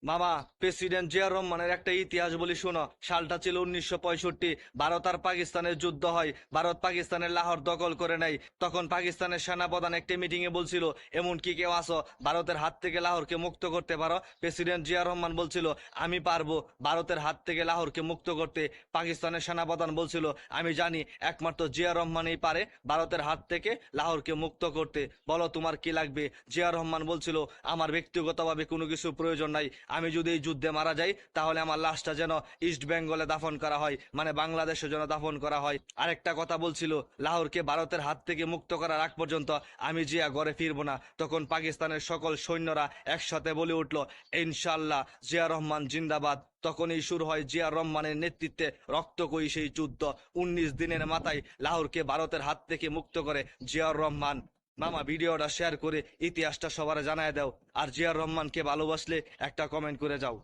মামা, প্রেসিডেন্ট জিয়া রহমানের একটা ইতিহাস বলি শোনো। সালটা ছিল 1965। ভারত আর পাকিস্তানের যুদ্ধ হয়। ভারত পাকিস্তানের লাহোর দখল করে নেয়। তখন পাকিস্তানের সেনাপ্রধান একটি মিটিং এ বলছিল, এমন কি কেউ আসো ভারতের হাত থেকে লাহোরকে মুক্ত করতে পারো? প্রেসিডেন্ট জিয়া রহমান বলছিল, আমি পারবো ভারতের হাত থেকে লাহোরকে মুক্ত করতে। পাকিস্তানের সেনাপ্রধান বলছিল, আমি জানি একমাত্র জিয়া রহমানই পারে ভারতের হাত থেকে লাহোরকে মুক্ত করতে। বলো তোমার কি লাগবে? জিয়া রহমান বলছিল, আমার ব্যক্তিগতভাবে কোনো কিছু প্রয়োজন নাই। আমি যদি এই যুদ্ধে মারা যাই তাহলে আমার লাশটা যেন ইস্ট বেঙ্গলে দাফন করা হয়, মানে বাংলাদেশে যেন দাফন করা হয়। আরেকটা কথা বলছিল, লাহোরকে ভারতের হাত থেকে মুক্ত করার আগ পর্যন্ত আমি জিয়া ঘরে ফিরবো না। তখন পাকিস্তানের সকল সৈন্যরা একসাথে বলে উঠল, ইনশাল্লাহ জিয়া রহমান জিন্দাবাদ। তখনই শুরু হয় জিয়া রহমানের নেতৃত্বে রক্তকয়ী সেই যুদ্ধ। 19 দিনের মাথায় লাহোরকে ভারতের হাত থেকে মুক্ত করে জিয়াউর রহমান। মামা, ভিডিওটা শেয়ার করে ইতিহাসটা সবার জানায় দাও। আর জিয়াউর রহমানকে ভালোবাসলে একটা কমেন্ট করে যাও।